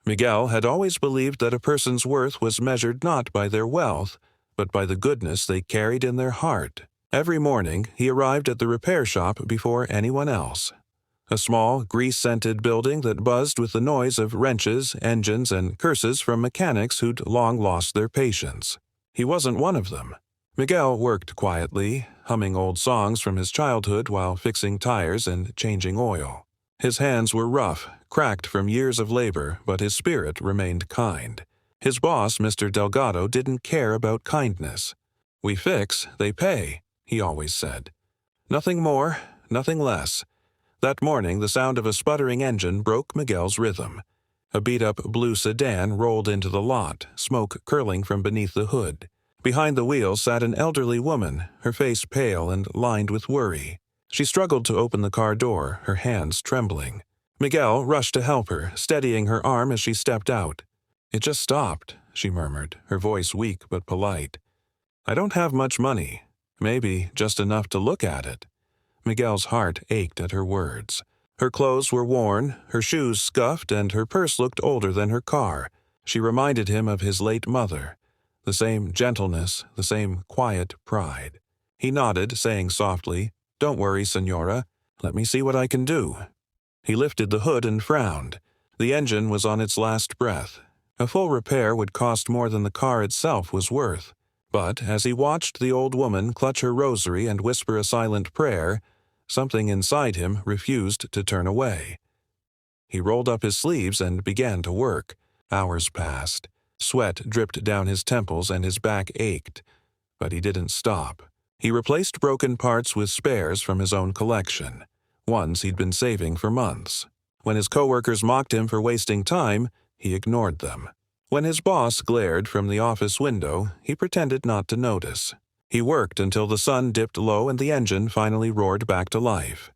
Miguel had always believed that a person's worth was measured not by their wealth, but by the goodness they carried in their heart. Every morning, he arrived at the repair shop before anyone else. A small, grease-scented building that buzzed with the noise of wrenches, engines, and curses from mechanics who'd long lost their patience. He wasn't one of them. Miguel worked quietly, humming old songs from his childhood while fixing tires and changing oil. His hands were rough, cracked from years of labor, but his spirit remained kind. His boss, Mr. Delgado, didn't care about kindness. "We fix, they pay," he always said. Nothing more, nothing less. That morning, the sound of a sputtering engine broke Miguel's rhythm. A beat-up blue sedan rolled into the lot, smoke curling from beneath the hood. Behind the wheel sat an elderly woman, her face pale and lined with worry. She struggled to open the car door, her hands trembling. Miguel rushed to help her, steadying her arm as she stepped out. "It just stopped," she murmured, her voice weak but polite. "I don't have much money. Maybe just enough to look at it." Miguel's heart ached at her words. Her clothes were worn, her shoes scuffed, and her purse looked older than her car. She reminded him of his late mother. The same gentleness, the same quiet pride. He nodded, saying softly, "Don't worry, Senora. Let me see what I can do." He lifted the hood and frowned. The engine was on its last breath. A full repair would cost more than the car itself was worth. But as he watched the old woman clutch her rosary and whisper a silent prayer, something inside him refused to turn away. He rolled up his sleeves and began to work. Hours passed. Sweat dripped down his temples and his back ached. But he didn't stop. He replaced broken parts with spares from his own collection, ones he'd been saving for months. When his coworkers mocked him for wasting time, he ignored them. When his boss glared from the office window, he pretended not to notice. He worked until the sun dipped low and the engine finally roared back to life.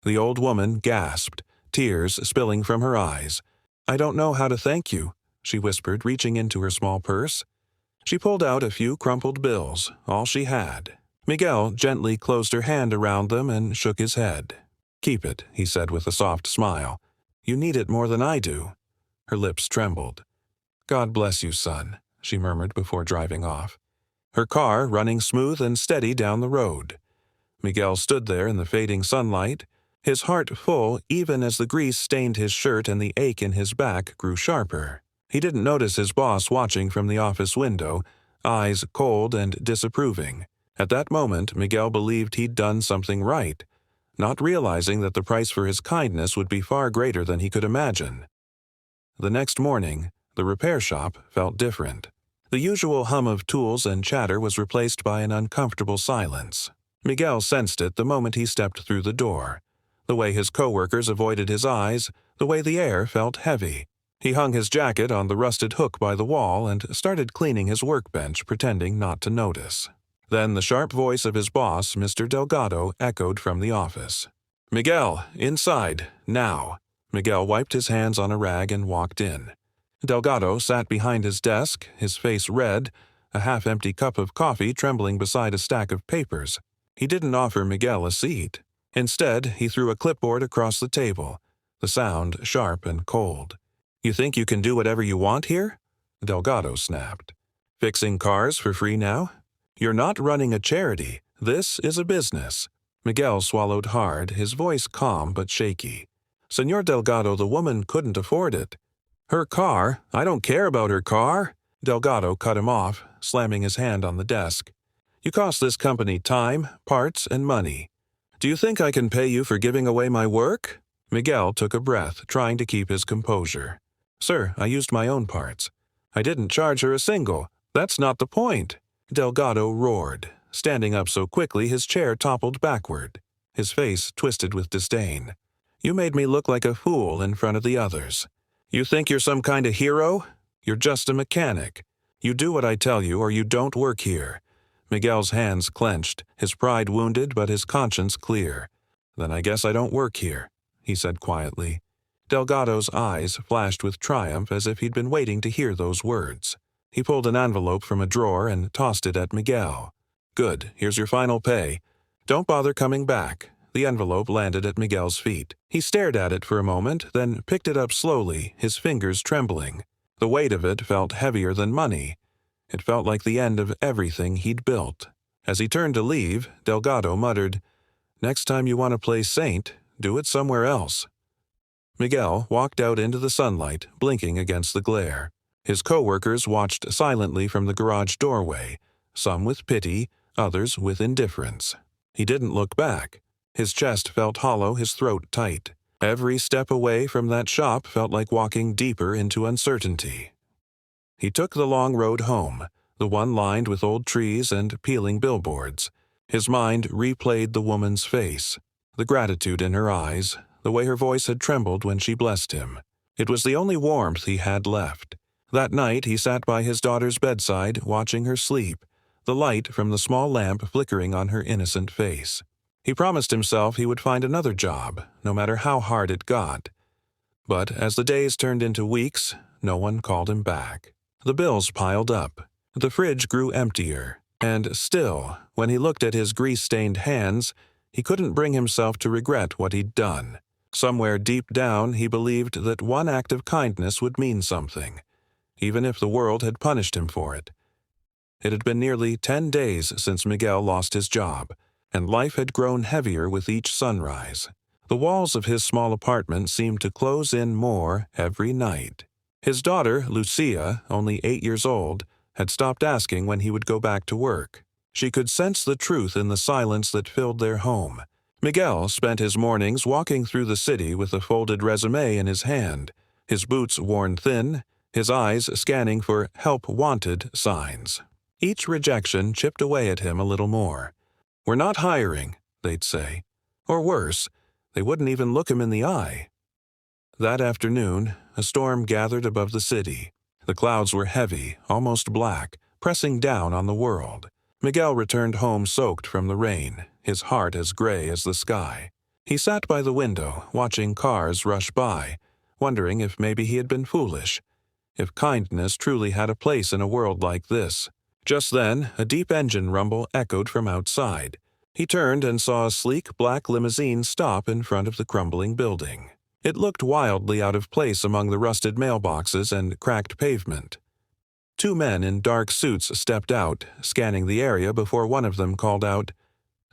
The old woman gasped, tears spilling from her eyes. "I don't know how to thank you," she whispered, reaching into her small purse. She pulled out a few crumpled bills, all she had. Miguel gently closed her hand around them and shook his head. "Keep it," he said with a soft smile. "You need it more than I do." Her lips trembled. "God bless you, son," she murmured before driving off. Her car running smooth and steady down the road. Miguel stood there in the fading sunlight, his heart full even as the grease stained his shirt and the ache in his back grew sharper. He didn't notice his boss watching from the office window, eyes cold and disapproving. At that moment, Miguel believed he'd done something right, not realizing that the price for his kindness would be far greater than he could imagine. The next morning, the repair shop felt different. The usual hum of tools and chatter was replaced by an uncomfortable silence. Miguel sensed it the moment he stepped through the door. The way his coworkers avoided his eyes, the way the air felt heavy. He hung his jacket on the rusted hook by the wall and started cleaning his workbench, pretending not to notice. Then the sharp voice of his boss, Mr. Delgado, echoed from the office. "Miguel, inside, now." Miguel wiped his hands on a rag and walked in. Delgado sat behind his desk, his face red, a half-empty cup of coffee trembling beside a stack of papers. He didn't offer Miguel a seat. Instead, he threw a clipboard across the table, the sound sharp and cold. "You think you can do whatever you want here?" Delgado snapped. "Fixing cars for free now? You're not running a charity. This is a business." Miguel swallowed hard, his voice calm but shaky. "Señor Delgado, the woman couldn't afford it." "Her car? I don't care about her car." Delgado cut him off, slamming his hand on the desk. "You cost this company time, parts, and money. Do you think I can pay you for giving away my work?" Miguel took a breath, trying to keep his composure. "Sir, I used my own parts. I didn't charge her a single. That's not the point." Delgado roared. Standing up so quickly his chair toppled backward. His face twisted with disdain. "You made me look like a fool in front of the others. You think you're some kind of hero? You're just a mechanic. You do what I tell you or you don't work here." Miguel's hands clenched, his pride wounded but his conscience clear. "Then I guess I don't work here," he said quietly. Delgado's eyes flashed with triumph as if he'd been waiting to hear those words. He pulled an envelope from a drawer and tossed it at Miguel. "Good, here's your final pay. Don't bother coming back. The envelope landed at Miguel's feet. He stared at it for a moment, then picked it up slowly, his fingers trembling. The weight of it felt heavier than money. It felt like the end of everything he'd built. As he turned to leave, Delgado muttered, "Next time you want to play saint, do it somewhere else." Miguel walked out into the sunlight, blinking against the glare. His co-workers watched silently from the garage doorway, some with pity, others with indifference. He didn't look back. His chest felt hollow, his throat tight. Every step away from that shop felt like walking deeper into uncertainty. He took the long road home, the one lined with old trees and peeling billboards. His mind replayed the woman's face, the gratitude in her eyes, the way her voice had trembled when she blessed him. It was the only warmth he had left. That night he sat by his daughter's bedside, watching her sleep, the light from the small lamp flickering on her innocent face. He promised himself he would find another job, no matter how hard it got. But as the days turned into weeks, no one called him back. The bills piled up. The fridge grew emptier. And still, when he looked at his grease-stained hands, he couldn't bring himself to regret what he'd done. Somewhere deep down, he believed that one act of kindness would mean something, even if the world had punished him for it. It had been nearly 10 days since Miguel lost his job, and life had grown heavier with each sunrise. The walls of his small apartment seemed to close in more every night. His daughter, Lucia, only 8 years old, had stopped asking when he would go back to work. She could sense the truth in the silence that filled their home. Miguel spent his mornings walking through the city with a folded resume in his hand, his boots worn thin, his eyes scanning for "help wanted" signs. Each rejection chipped away at him a little more. "We're not hiring," they'd say. Or worse, they wouldn't even look him in the eye. That afternoon, a storm gathered above the city. The clouds were heavy, almost black, pressing down on the world. Miguel returned home soaked from the rain, his heart as gray as the sky. He sat by the window, watching cars rush by, wondering if maybe he had been foolish, if kindness truly had a place in a world like this. Just then, a deep engine rumble echoed from outside. He turned and saw a sleek black limousine stop in front of the crumbling building. It looked wildly out of place among the rusted mailboxes and cracked pavement. 2 men in dark suits stepped out, scanning the area before one of them called out,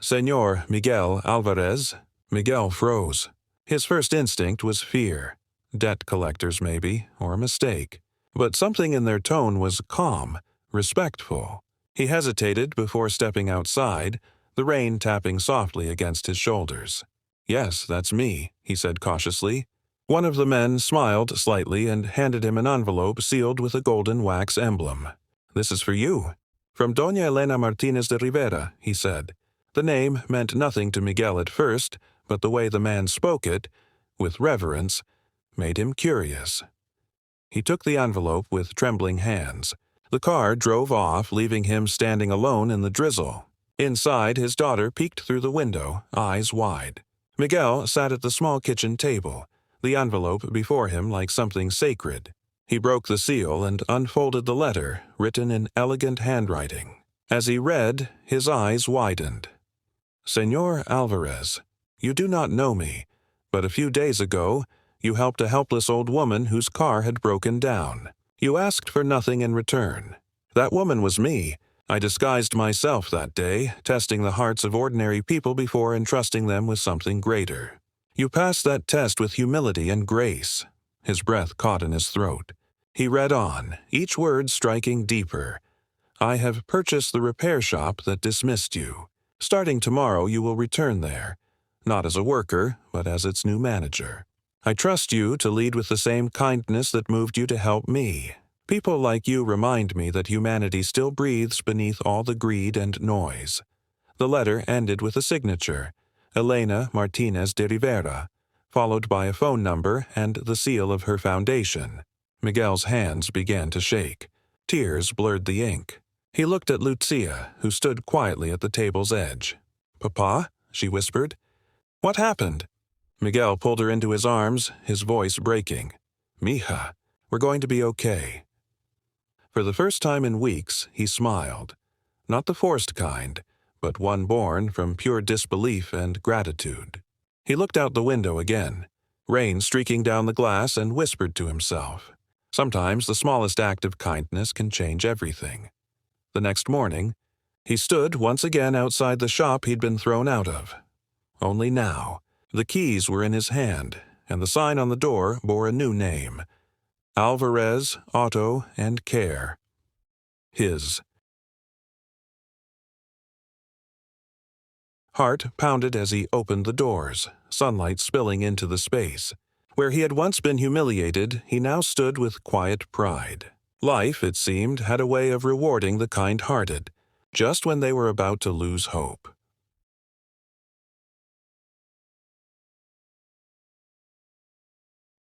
"Señor Miguel Alvarez?" Miguel froze. His first instinct was fear. Debt collectors, maybe, or a mistake. But something in their tone was calm, respectful. He hesitated before stepping outside, the rain tapping softly against his shoulders. "Yes, that's me," he said cautiously. One of the men smiled slightly and handed him an envelope sealed with a golden wax emblem. "This is for you. From Doña Elena Martinez de Rivera," he said. The name meant nothing to Miguel at first, but the way the man spoke it, with reverence, made him curious. He took the envelope with trembling hands. The car drove off, leaving him standing alone in the drizzle. Inside, his daughter peeked through the window, eyes wide. Miguel sat at the small kitchen table, the envelope before him like something sacred. He broke the seal and unfolded the letter, written in elegant handwriting. As he read, his eyes widened. "Señor Alvarez, you do not know me, but a few days ago, you helped a helpless old woman whose car had broken down. You asked for nothing in return. That woman was me. I disguised myself that day, testing the hearts of ordinary people before entrusting them with something greater. You passed that test with humility and grace." His breath caught in his throat. He read on, each word striking deeper. "I have purchased the repair shop that dismissed you. Starting tomorrow, you will return there, not as a worker, but as its new manager. I trust you to lead with the same kindness that moved you to help me. People like you remind me that humanity still breathes beneath all the greed and noise." The letter ended with a signature, Elena Martinez de Rivera, followed by a phone number and the seal of her foundation. Miguel's hands began to shake. Tears blurred the ink. He looked at Lucia, who stood quietly at the table's edge. "Papa?" she whispered. "What happened?" Miguel pulled her into his arms, his voice breaking. "Mija, we're going to be okay." For the first time in weeks, he smiled. Not the forced kind, but one born from pure disbelief and gratitude. He looked out the window again, rain streaking down the glass, and whispered to himself, "Sometimes the smallest act of kindness can change everything." The next morning, he stood once again outside the shop he'd been thrown out of. Only now, the keys were in his hand, and the sign on the door bore a new name: Alvarez Auto and Care. His. Heart pounded as he opened the doors, sunlight spilling into the space. Where he had once been humiliated, he now stood with quiet pride. Life, it seemed, had a way of rewarding the kind-hearted, just when they were about to lose hope.